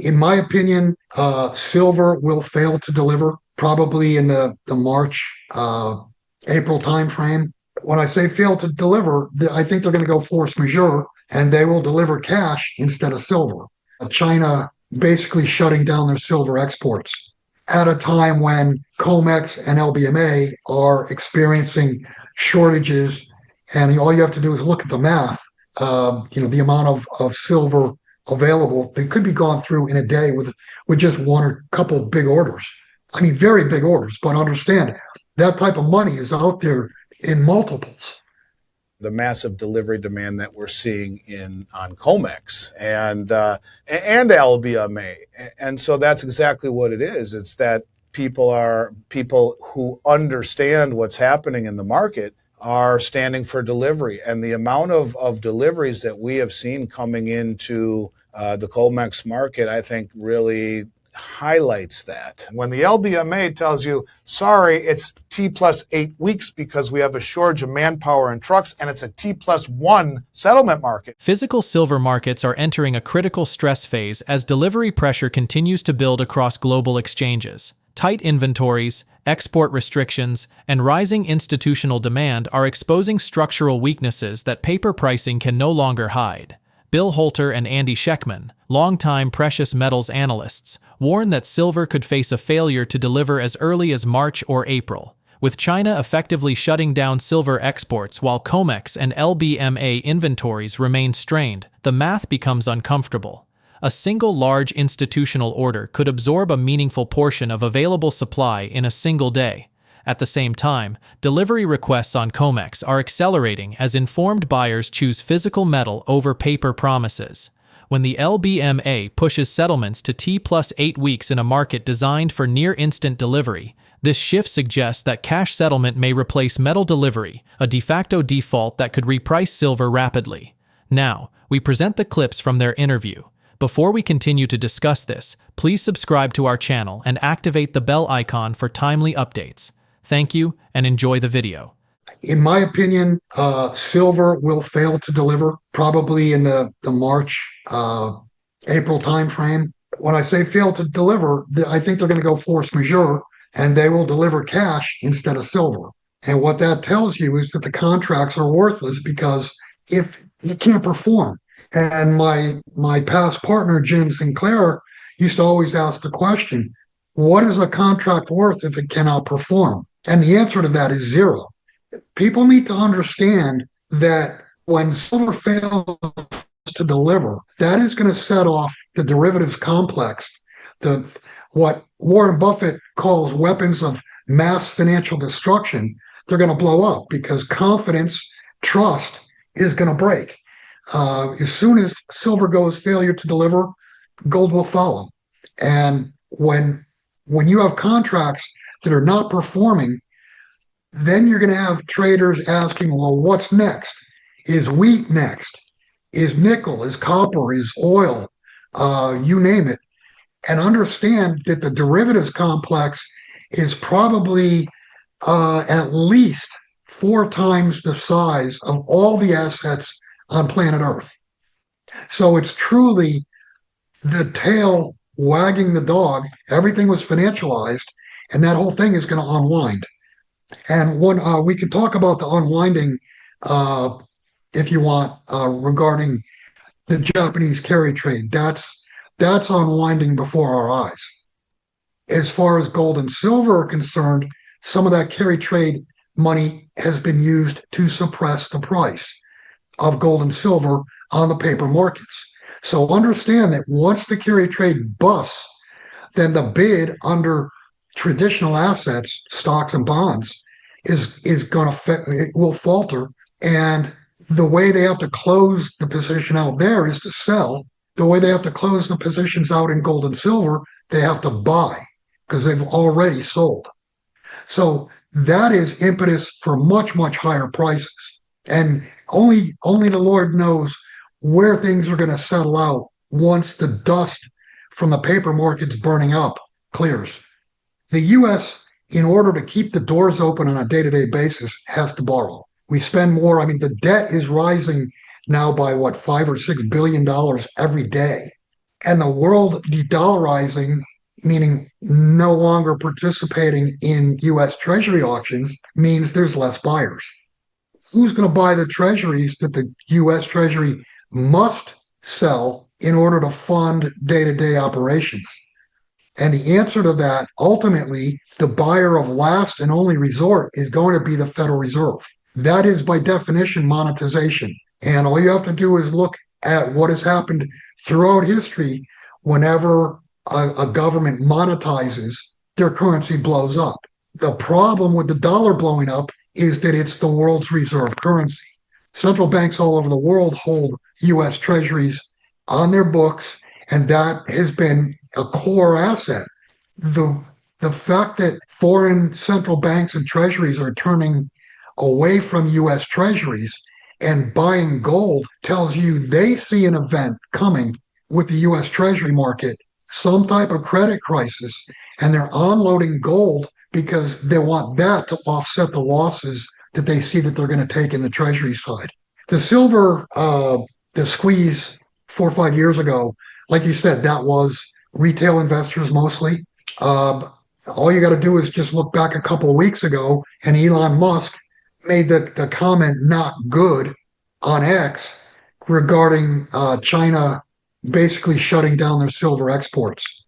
In my opinion, silver will fail to deliver probably in the March, April timeframe. When I say fail to deliver, I think they're going to go force majeure and they will deliver cash instead of silver. China basically shutting down their silver exports at a time when COMEX and LBMA are experiencing shortages. And all you have to do is look at the math. The amount of silver available, they could be gone through in a day with just one or couple big orders. I mean, very big orders, but understand that type of money is out there in multiples. The massive delivery demand that we're seeing on COMEX and LBMA. And so that's exactly what it is. It's that people who understand what's happening in the market are standing for delivery. And the amount of deliveries that we have seen coming into the COMEX market, I think really highlights that. When the LBMA tells you, sorry, it's T plus 8 weeks because we have a shortage of manpower and trucks, and it's a T plus 1 settlement market. Physical silver markets are entering a critical stress phase as delivery pressure continues to build across global exchanges. Tight inventories, export restrictions, and rising institutional demand are exposing structural weaknesses that paper pricing can no longer hide. Holter and Andy Schectman, longtime precious metals analysts, warn that silver could face a failure to deliver as early as March or April. With China effectively shutting down silver exports while COMEX and LBMA inventories remain strained, the math becomes uncomfortable. A single large institutional order could absorb a meaningful portion of available supply in a single day. At the same time, delivery requests on COMEX are accelerating as informed buyers choose physical metal over paper promises. When the LBMA pushes settlements to T plus 8 weeks in a market designed for near-instant delivery, this shift suggests that cash settlement may replace metal delivery, a de facto default that could reprice silver rapidly. Now, we present the clips from their interview. Before we continue to discuss this, please subscribe to our channel and activate the bell icon for timely updates. Thank you and enjoy the video. In my opinion, silver will fail to deliver probably in the March, April timeframe. When I say fail to deliver, I think they're going to go force majeure and they will deliver cash instead of silver. And what that tells you is that the contracts are worthless because if you can't perform. And my past partner, Jim Sinclair, used to always ask the question, what is a contract worth if it cannot perform? And the answer to that is zero. People need to understand that when silver fails to deliver, that is going to set off the derivatives complex, what Warren Buffett calls weapons of mass financial destruction. They're going to blow up because confidence, trust is going to break. As soon as silver goes failure to deliver, gold will follow. And when you have contracts that are not performing, then you're going to have traders asking, well, what's next? Is wheat next? Is nickel? Is copper? Is oil? You name it. And understand that the derivatives complex is probably at least 4 times the size of all the assets on planet Earth. So it's truly the tail wagging the dog. Everything was financialized, and that whole thing is going to unwind. And when we can talk about the unwinding, if you want, regarding the Japanese carry trade. That's unwinding before our eyes. As far as gold and silver are concerned, some of that carry trade money has been used to suppress the price of gold and silver on the paper markets. So understand that once the carry trade busts, then the bid under traditional assets, stocks and bonds, will falter. And the way they have to close the position out there is to sell. The way they have to close the positions out in gold and silver, they have to buy because they've already sold. So that is impetus for much, much higher prices. And only the Lord knows where things are going to settle out once the dust from the paper markets burning up clears. The U.S., in order to keep the doors open on a day-to-day basis, has to borrow. We spend more. I mean, the debt is rising now by $5 or $6 billion every day. And the world de-dollarizing, meaning no longer participating in US Treasury auctions, means there's less buyers. Who's going to buy the treasuries that the US Treasury must sell in order to fund day to day operations? And the answer to that, ultimately, the buyer of last and only resort is going to be the Federal Reserve. That is, by definition, monetization. And all you have to do is look at what has happened throughout history whenever a government monetizes, their currency blows up. The problem with the dollar blowing up is that it's the world's reserve currency. Central banks all over the world hold US treasuries on their books, and that has been a core asset. The the fact that foreign central banks and treasuries are turning away from US treasuries and buying gold tells you they see an event coming with the US treasury market, some type of credit crisis, and they're unloading gold because they want that to offset the losses that they see that they're going to take in the treasury side. The silver, the squeeze 4 or 5 years ago, like you said, that was retail investors mostly. All you got to do is just look back a couple of weeks ago, and Elon Musk made the comment "not good" on X regarding China basically shutting down their silver exports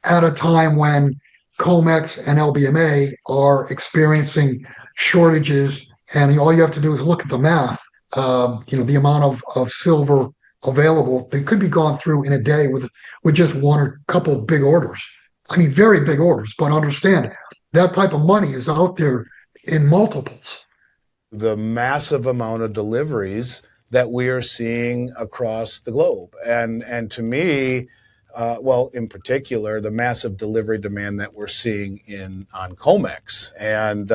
at a time when COMEX and LBMA are experiencing shortages, and all you have to do is look at the math. The amount of silver available that could be gone through in a day with just one or couple big orders. I mean, very big orders, but understand that type of money is out there in multiples. The massive amount of deliveries that we are seeing across the globe. And to me, in particular, the massive delivery demand that we're seeing on COMEX and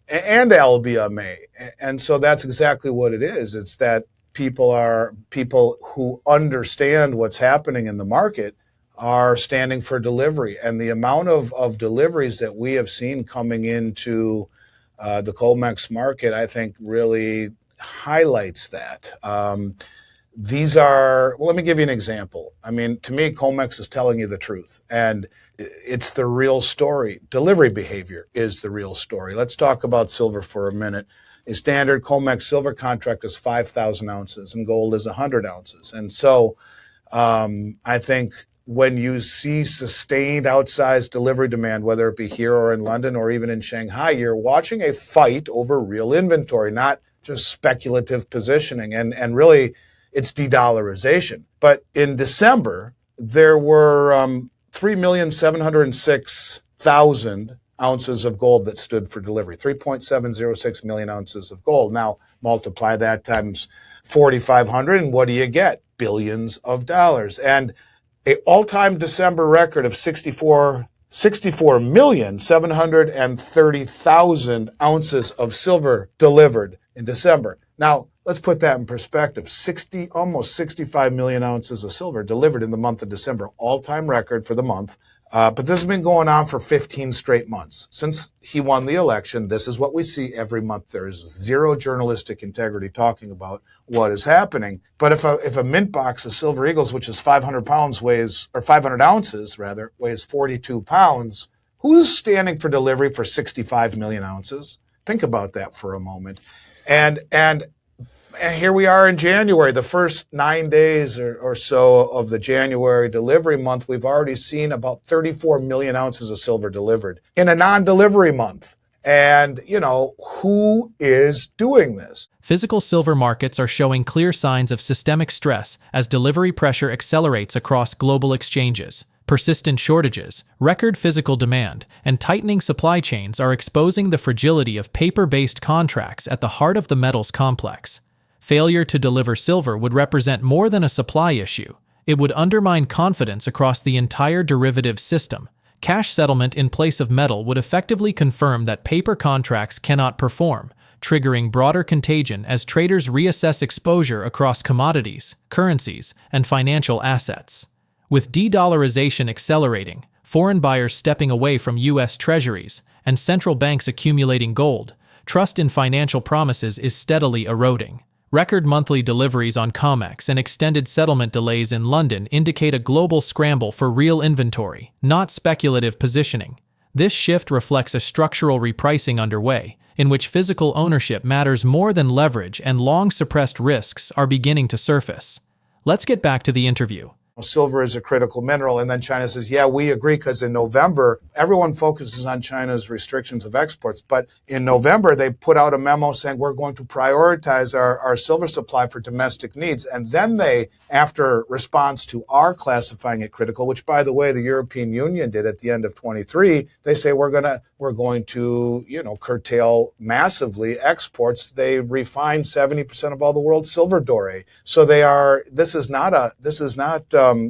LBMA. And so that's exactly what it is. It's that people who understand what's happening in the market are standing for delivery. And the amount of deliveries that we have seen coming into the COMEX market, I think, really highlights that. Let me give you an example. I mean, to me, COMEX is telling you the truth, and it's the real story. Delivery behavior is the real story. Let's talk about silver for a minute. A standard COMEX silver contract is 5,000 ounces, and gold is 100 ounces. And so I think when you see sustained outsized delivery demand, whether it be here or in London or even in Shanghai, you're watching a fight over real inventory, not just speculative positioning. And really, it's de-dollarization. But in December, there were 3,706,000 ounces of gold that stood for delivery, 3.706 million ounces of gold. Now, multiply that times 4,500, and what do you get? Billions of dollars. And an all-time December record of 64,730,000 ounces of silver delivered in December. Now, let's put that in perspective. Almost 65 million ounces of silver delivered in the month of December, all-time record for the month. But this has been going on for 15 straight months. Since he won the election, this is what we see every month. There is zero journalistic integrity talking about what is happening. But if a mint box of Silver Eagles, which is 500 ounces, weighs 42 pounds, who's standing for delivery for 65 million ounces? Think about that for a moment. And here we are in January, the first 9 days or so of the January delivery month, we've already seen about 34 million ounces of silver delivered in a non-delivery month. And, who is doing this? Physical silver markets are showing clear signs of systemic stress as delivery pressure accelerates across global exchanges. Persistent shortages, record physical demand, and tightening supply chains are exposing the fragility of paper-based contracts at the heart of the metals complex. Failure to deliver silver would represent more than a supply issue. It would undermine confidence across the entire derivatives system. Cash settlement in place of metal would effectively confirm that paper contracts cannot perform, triggering broader contagion as traders reassess exposure across commodities, currencies, and financial assets. With de-dollarization accelerating, foreign buyers stepping away from U.S. treasuries, and central banks accumulating gold, trust in financial promises is steadily eroding. Record monthly deliveries on COMEX and extended settlement delays in London indicate a global scramble for real inventory, not speculative positioning. This shift reflects a structural repricing underway, in which physical ownership matters more than leverage and long-suppressed risks are beginning to surface. Let's get back to the interview. Silver is a critical mineral. And then China says, yeah, we agree, because in November, everyone focuses on China's restrictions of exports. But in November, they put out a memo saying we're going to prioritize our silver supply for domestic needs. And then they, after response to our classifying it critical, which, by the way, the European Union did at the end of 23, they say we're going to curtail massively exports. They refine 70% of all the world's silver doré. So this is not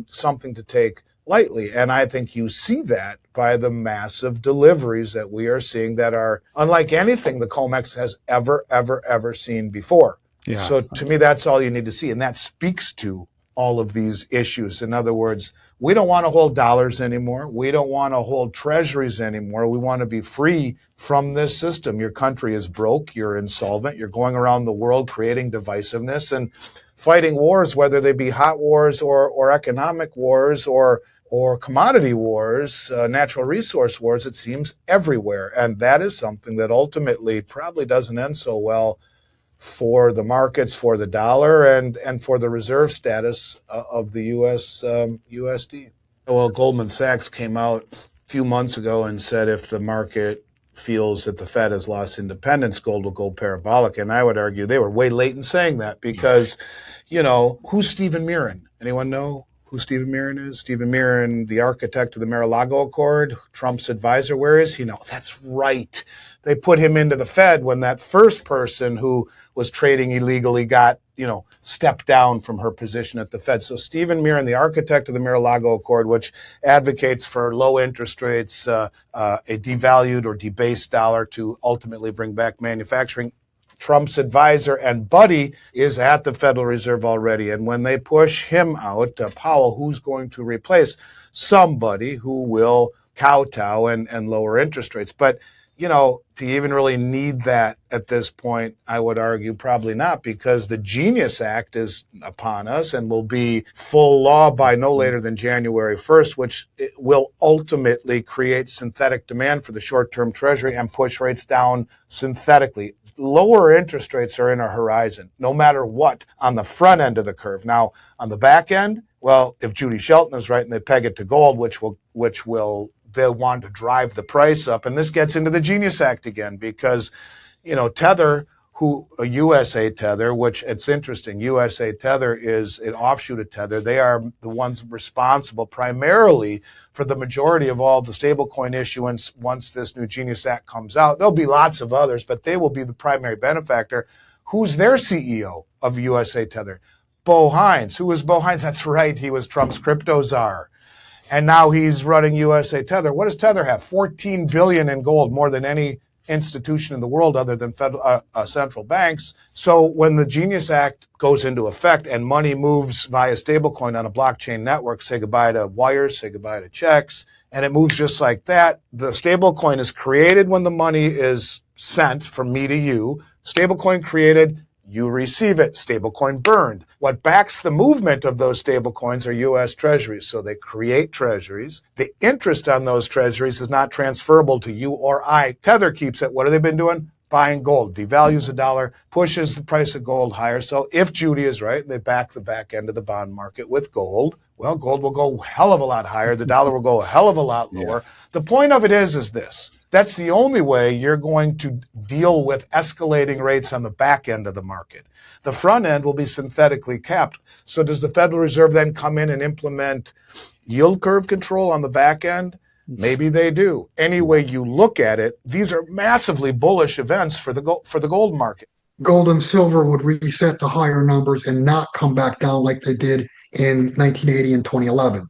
something to take lightly. And I think you see that by the massive deliveries that we are seeing that are unlike anything the COMEX has ever seen before. Yeah. So to me, that's all you need to see. And that speaks to all of these issues. In other words, we don't want to hold dollars anymore. We don't want to hold treasuries anymore. We want to be free from this system. Your country is broke. You're insolvent. You're going around the world creating divisiveness and fighting wars, whether they be hot wars or economic wars or commodity wars, natural resource wars. It seems everywhere. And that is something that ultimately probably doesn't end so well for the markets, for the dollar, and for the reserve status of the U.S. USD. Well, Goldman Sachs came out a few months ago and said if the market feels that the Fed has lost independence, gold will go parabolic. And I would argue they were way late in saying that because, who's Stephen Mirren? Anyone know who Stephen Mirren is? Stephen Mirren, the architect of the Mar-a-Lago Accord, Trump's advisor. Where is he now? That's right. They put him into the Fed when that first person who was trading illegally got, stepped down from her position at the Fed. So Stephen Mirren, the architect of the Mar-a-Lago Accord, which advocates for low interest rates, a devalued or debased dollar to ultimately bring back manufacturing. Trump's advisor and buddy is at the Federal Reserve already. And when they push him out, Powell, who's going to replace somebody who will kowtow and lower interest rates? But do you even really need that at this point? I would argue probably not, because the Genius Act is upon us and will be full law by no later than January 1st, which will ultimately create synthetic demand for the short-term treasury and push rates down synthetically. Lower interest rates are in our horizon, no matter what, on the front end of the curve. Now, on the back end, well, if Judy Shelton is right and they peg it to gold, they'll want to drive the price up. And this gets into the Genius Act again, because, Tether, USA Tether, which it's interesting, USA Tether is an offshoot of Tether. They are the ones responsible primarily for the majority of all the stablecoin issuance once this new Genius Act comes out. There'll be lots of others, but they will be the primary benefactor. Who's their CEO of USA Tether? Bo Hines. Who was Bo Hines? That's right. He was Trump's crypto czar. And now he's running USA Tether. What does Tether have? $14 billion in gold, more than any institution in the world other than federal, central banks. So when the Genius Act goes into effect and money moves via stablecoin on a blockchain network, say goodbye to wires, say goodbye to checks, and it moves just like that. The stablecoin is created when the money is sent from me to you. Stablecoin created, you receive it. Stablecoin burned. What backs the movement of those stablecoins are U.S. treasuries. So they create treasuries. The interest on those treasuries is not transferable to you or I. Tether keeps it. What have they been doing? Buying gold. Devalues the dollar, pushes the price of gold higher. So if Judy is right, they back the back end of the bond market with gold. Well, gold will go a hell of a lot higher. The dollar will go a hell of a lot lower. Yeah. The point of it is this. That's the only way you're going to deal with escalating rates on the back end of the market. The front end will be synthetically capped. So does the Federal Reserve then come in and implement yield curve control on the back end? Maybe they do. Any way you look at it, these are massively bullish events for the gold market. Gold and silver would reset to higher numbers and not come back down like they did in 1980 and 2011.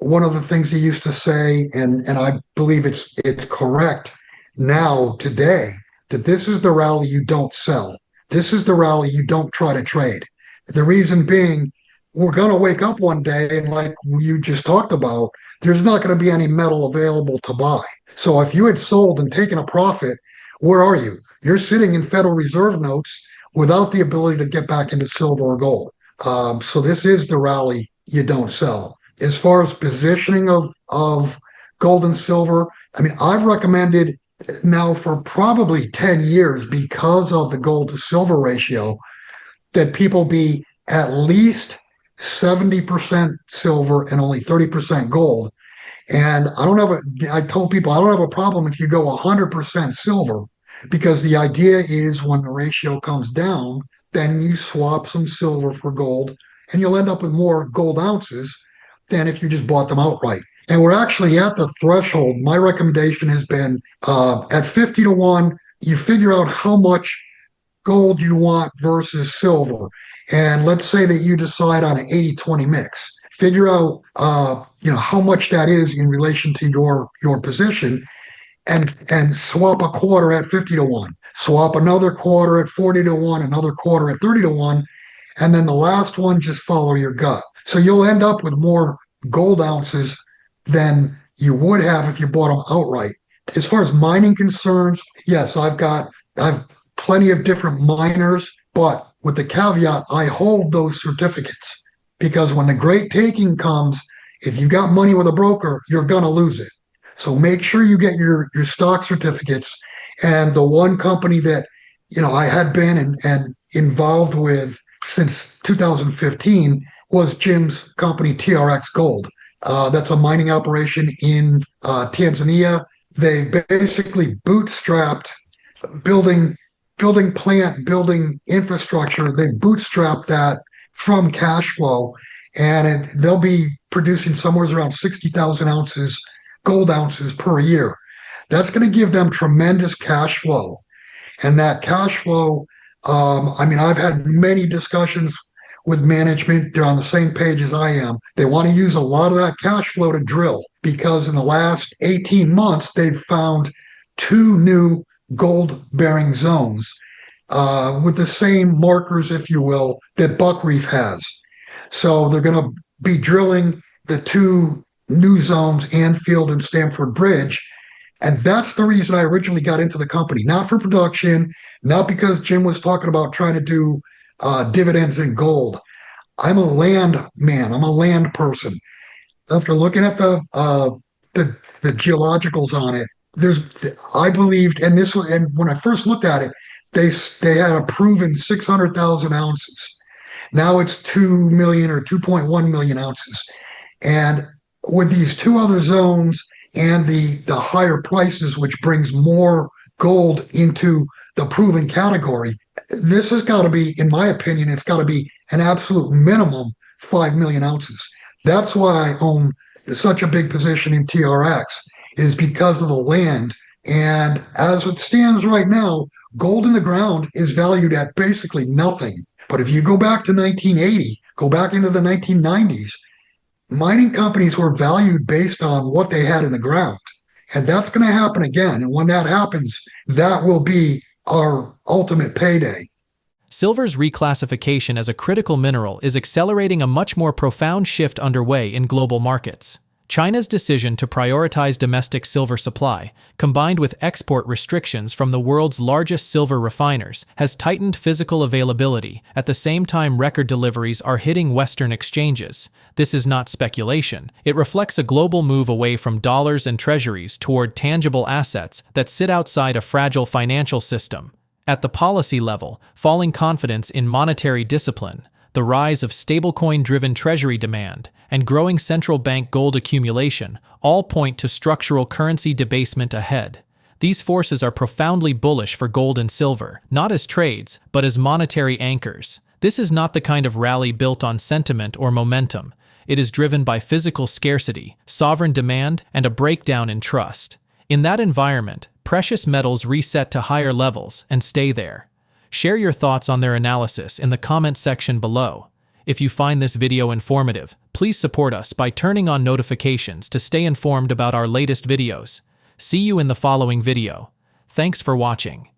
One of the things he used to say, and I believe it's correct now, today, that this is the rally you don't sell. This is the rally you don't try to trade. The reason being, we're going to wake up one day and, like you just talked about, there's not going to be any metal available to buy. So if you had sold and taken a profit, where are you? you're sitting in Federal Reserve notes without the ability to get back into silver or gold. So this is the rally you don't sell. As far as positioning of gold and silver, I mean, I've recommended now for probably 10 years because of the gold to silver ratio that people be at least 70% silver and only 30% gold. And I told people I don't have a problem if you go 100% silver because the idea is when the ratio comes down, then you swap some silver for gold and you'll end up with more gold ounces than if you just bought them outright. And we're actually at the threshold. My recommendation has been at 50 to 1, you figure out how much gold you want versus silver. And let's say that you decide on an 80-20 mix. Figure out how much that is in relation to your position and swap a quarter at 50 to 1. Swap another quarter at 40 to 1, another quarter at 30 to 1, and then the last one just follow your gut. So you'll end up with more gold ounces than you would have if you bought them outright. As far as mining concerns, yes, I've plenty of different miners, but with the caveat, I hold those certificates because when the great taking comes, if you got money with a broker, you're going to lose it. So make sure you get your stock certificates. And the one company that, I had been and involved with since 2015 was Jim's company, TRX Gold. That's a mining operation in Tanzania. They basically bootstrapped building plant, building infrastructure. They bootstrapped that from cash flow, and they'll be producing somewhere around 60,000 ounces, gold ounces per year. That's going to give them tremendous cash flow. And that cash flow, I've had many discussions with management. They're on the same page as I am. They want to use a lot of that cash flow to drill because in the last 18 months, they've found 2 new gold-bearing zones with the same markers, if you will, that Buckreef has. So they're going to be drilling the 2 new zones, Anfield and Stamford Bridge. And that's the reason I originally got into the company, not for production, not because Jim was talking about trying to do dividends in gold. I'm a land man. I'm a land person. After looking at the geologicals on it, I believed, and when I first looked at it, they had a proven 600,000 ounces. Now it's 2 million or 2.1 million ounces. And with these 2 other zones and the higher prices, which brings more gold into the proven category, this has got to be, in my opinion, it's got to be an absolute minimum 5 million ounces. That's why I own such a big position in TRX, is because of the land. And as it stands right now, gold in the ground is valued at basically nothing. But if you go back to 1980, go back into the 1990s, mining companies were valued based on what they had in the ground. And that's going to happen again. And when that happens, that will be our ultimate payday. Silver's reclassification as a critical mineral is accelerating a much more profound shift underway in global markets. China's decision to prioritize domestic silver supply, combined with export restrictions from the world's largest silver refiners, has tightened physical availability. At the same time, record deliveries are hitting Western exchanges. This is not speculation. It reflects a global move away from dollars and treasuries toward tangible assets that sit outside a fragile financial system. At the policy level, falling confidence in monetary discipline, the rise of stablecoin-driven treasury demand, and growing central bank gold accumulation all point to structural currency debasement ahead. These forces are profoundly bullish for gold and silver, not as trades, but as monetary anchors. This is not the kind of rally built on sentiment or momentum. It is driven by physical scarcity, sovereign demand, and a breakdown in trust. In that environment, precious metals reset to higher levels and stay there. Share your thoughts on their analysis in the comments section below. If you find this video informative, please support us by turning on notifications to stay informed about our latest videos. See you in the following video. Thanks for watching.